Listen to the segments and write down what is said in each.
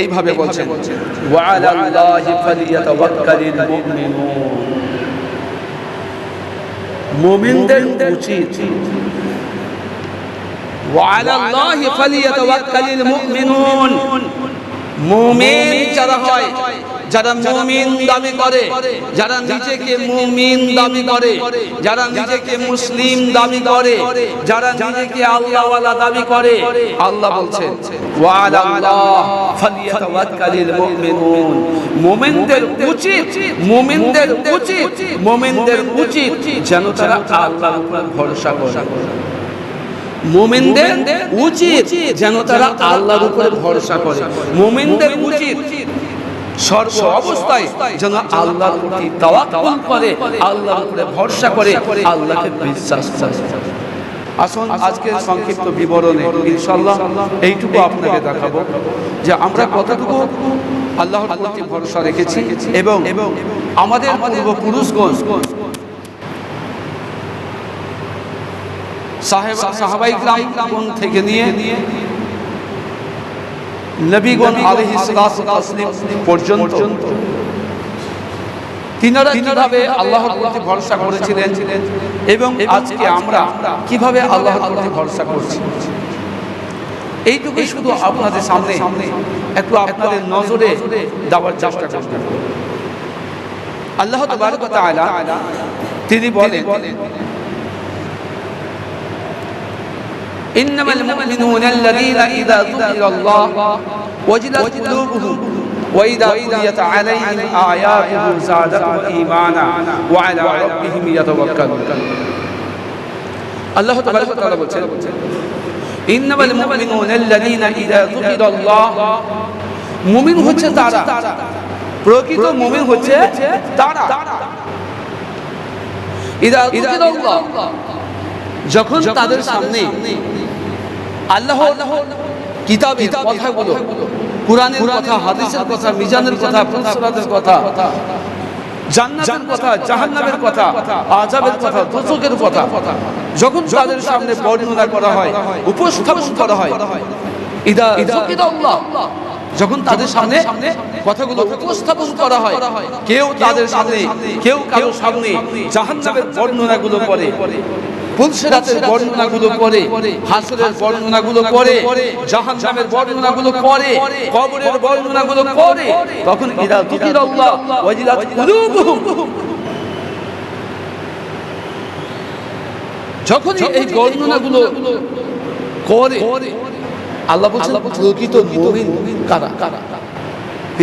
এইভাবে বলছেন ওয়া আলাল্লাহি ফালিয়াতাওয়াক্কালিল মুমিনুন। মুমিনদের উচিত ওয়া আলাল্লাহি ফালিয়াতাওয়াক্কালিল মুমিনুন। মুমিন যারা হয়, যারা মুমিন দাবি করে, যারা নিজেকে মুমিন দাবি করে, যারা নিজেকে মুসলিম দাবি করে, যারা নিজেকে আল্লাহওয়ালা দাবি করে, আল্লাহ বলছেন ওয়া আলাল্লাহ ফালিয়াতাওয়াক্কালিল মুমিনুন। মুমিনদের উচিত, মুমিনদের উচিত, মুমিনদের উচিত যেন তারা আল্লাহর উপর ভরসা করে। মুমিনদের উচিত যেন তারা আল্লাহর উপরে ভরসা করে। মুমিনদের উচিত সর্ব অবস্থায় যেন আল্লাহর প্রতি তাওয়াক্কুল করে, আল্লাহর উপরে ভরসা করে, আল্লাহকে বিশ্বাস করে। আসুন আজকের সংক্ষিপ্ত বিবরণে ইনশাআল্লাহ এইটুকু আপনাকে দেখাবো যে আমরা কতটুকু আল্লাহর প্রতি ভরসা রেখেছি এবং আমাদের পূর্বপুরুষগণ সাহাবায়ে কেরাম থেকে নিয়ে নবীগণ আলাইহিস সালাতু ওয়াস সালাম পর্যন্ত তিনারা কিভাবে আল্লাহর প্রতি ভরসা করেছিলেন এবং আজকে আমরা কিভাবে আল্লাহর প্রতি ভরসা করছি, এইটুকুই শুধু আপনাদের সামনে একটু আপনাদের নজরে দেওয়ার চেষ্টা করবেন। আল্লাহ তাবারক ওয়া তাআলা তিনি বলেন ইন্নামাল মুমিনুনা আল্লাযীনা ইযা যুকিরাল্লাহ ওয়াজিলাত কুলুবুহুম ওয়া ইযা তুলিয়াত আলাইহিম আয়াতুহু যাদাতুহুম ঈমানা ওয়া আলা রাব্বিহিম ইয়াতাওয়াক্কালুন। আল্লাহ তাবারক ওয়া তাআলা বলেন ইন্নামাল মুমিনুনা আল্লাযীনা ইযা যুকিরাল্লাহ। মুমিন হচ্ছে তারা, প্রকৃত মুমিন হচ্ছে তারা ইযা যুকিরাল্লাহ, যখন তাদের সামনে আল্লাহর কিতাবের কথাগুলো, কুরআনের কথা, হাদিসের কথা, মিজানের কথা, ফুলসিরাতের কথা, জান্নাতের কথা, জাহান্নামের কথা, আযাবের কথা, দোজখের কথা যখন তাদের সামনে বর্ণনা করা হয়, উপস্থাপন করা হয়, ইদা যুকিরাল্লাহ, যখন তাদের সামনে কথাগুলো উপস্থাপন করা হয়, কেউ তাদের সামনে, কেউ কারো সামনে জাহান্নামের বর্ণনাগুলো করে, ফুলসিরাতের বর্ণনাগুলো করে, হাসরের বর্ণনাগুলো করে, জাহান্নামের বর্ণনাগুলো করে, কবরের বর্ণনাগুলো করে, তখন ইদা যুকিরাল্লাহ ওয়াজিলাত কুলুবুহুম, যখন এই বর্ণনাগুলো করে আল্লাহ বলেন প্রকৃত মুমিন কারা?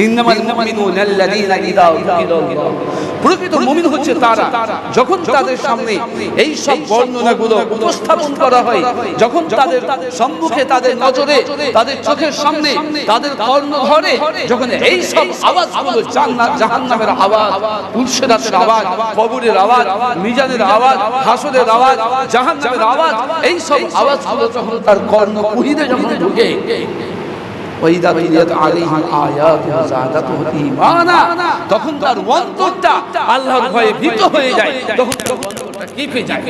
ইন্নামাল মুমিনুনা আল্লাযীনা ইযা যুকিরাল্লাহ। প্রকৃত মুমিন হচ্ছে তারা যখন তাদের সামনে এই সব বর্ণনাগুলো উপস্থাপন করা হয়, যখন তাদের সম্মুখে, তাদের নজরে, তাদের চোখের সামনে, তাদের কর্ণধরে যখন এই সব আওয়াজগুলো, জান্নাত জাহান্নামের আওয়াজ, ফুলসিরাতের আওয়াজ, কবরের আওয়াজ, মিজানের আওয়াজ, হাসরের আওয়াজ, জাহান্নামের আওয়াজ, এই সব আওয়াজগুলো যখন তার কর্ণকুহরে যখন ঢুকে, ওয়াইদা তুলিয়াত আলাইহিম আয়াতুহু যাদাতুহুম ঈমানা, তখন তার অন্তরটা আল্লাহর ভয়ে ভীত হয়ে যায়, তখন অন্তরটা কেঁপে যায়,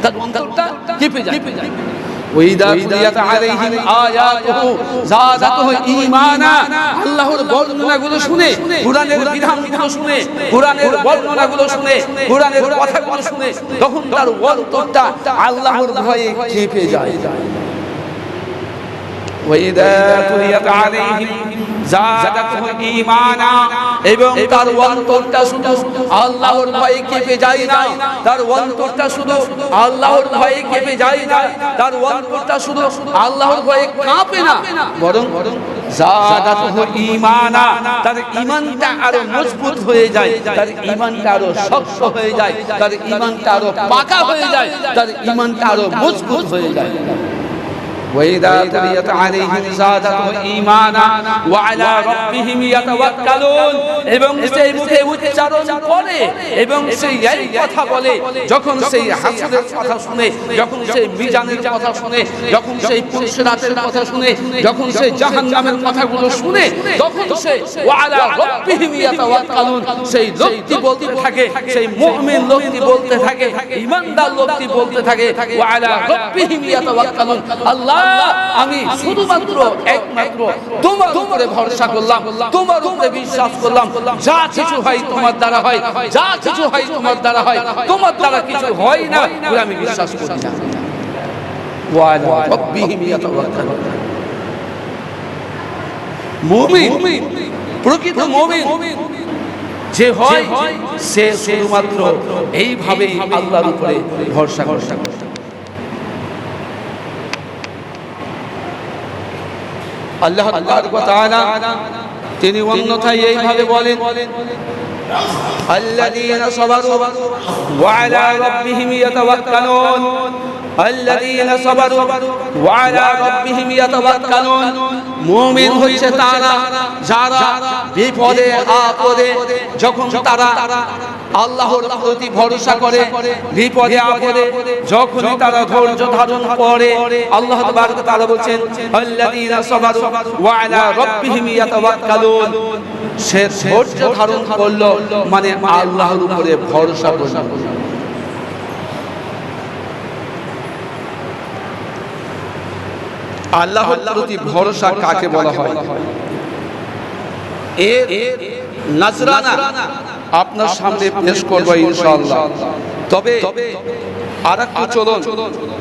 তার অন্তরটা কেঁপে যায়। ওয়াইদা তুলিয়াত আলাইহিম আয়াতুহু যাদাতুহুম ঈমানা, আল্লাহর বর্ণনাগুলো শুনে, কুরআনের বিধানগুলো শুনে, কুরআনের বর্ণনাগুলো শুনে, কুরআনের কথাগুলো শুনে, তখন তার অন্তরটা আল্লাহর ভয়ে কেঁপে যায়। ওয়াইদা তুলিয়াত আলাইহিম যাদাতুহুম ঈমানা, এবং তার অন্তরটা শুধু আল্লাহর ভয়ে কেঁপে যায় না, তার অন্তরটা শুধু আল্লাহর ভয়ে কেঁপে যায় না, তার অন্তরটা শুধু আল্লাহর ভয়ে কাঁপে না, বরং যাদাতুহুম ঈমানা, তার ঈমানটা আরো মজবুত হয়ে যায়, তার ঈমানটা আরো শক্ত হয়ে যায়, তার ঈমানটা আরো পাকা হয়ে যায়, তার ঈমানটা আরো মজবুত হয়ে যায়। وَإِذَا تُلِيَتْ عَلَيْهِمْ زَادَتْهُمْ إِيمَانًا وَعَلَى رَبِّهِمْ يَتَوَكَّلُونَ, এবং সেই মুখে উচ্চারণ করে এবং সেই এই কথা বলে, যখন সেই হাসরের কথা শুনে, যখন সেই মিজানের কথা শুনে, যখন সেই ফুলসিরাতের কথা শুনে, যখন সেই জাহান্নামের কথাগুলো শুনে, তখন সে ওয়ালা রাব্বিহিম ইয়াতাওয়াক্কালুন, সেই লোকটি বলতে থাকে, সেই মুমিন লোকটি বলতে থাকে, ঈমানদার লোকটি বলতে থাকে ওয়ালা রাব্বিহিম ইয়াতাওয়াক্কালুন, আল্লাহ আল্লাহ আমি শুধুমাত্র একমাত্র তোমার উপরে ভরসা করলাম, তোমার উপরে বিশ্বাস করলাম, যা কিছু হয় তোমার দ্বারা হয়, যা কিছু হয় তোমার দ্বারা হয়, তোমার দ্বারা কিছু হয় না বলে আমি বিশ্বাস করি না। ওয়া আলা রাব্বিহিম ইয়াতাওয়াক্কালুন। মুমিন, প্রকৃত মুমিন যে হয় সে শুধুমাত্র এইভাবেই আল্লাহর উপরে ভরসা করে। আল্লাহ তাবারক ওয়া তাআলা তিনি অন্যথায় এইভাবে বলেন, আল্লাযীনা সাবারু ওয়া আলা রাব্বিহিম ইয়াতাওয়াক্কালুন, আল্লাযীনা সাবারু ওয়া আলা রাব্বিহিম ইয়াতাওয়াক্কালুন। মুমিন হইছে তারা যারা বিপদে আপদে যখন তারা আল্লাহর প্রতি ভরসা করে, বিপদে আপদে যখনই তারা ধৈর্য ধারণ করে, আল্লাহ তাবারক ওয়া তাআলা বলেন আল্লাযীনা সাবারু ওয়া আলা রাব্বিহিম ইয়াতাওয়াক্কালুন। সে ধৈর্য ধারণ করলো মানে আল্লাহর উপরে ভরসা করলো। আল্লাহর প্রতি ভরসা কাকে বলা হয়? এর নজরানা আপনার সামনে পেশ করব ইনশাআল্লাহ। তবে আরেকটু চলুন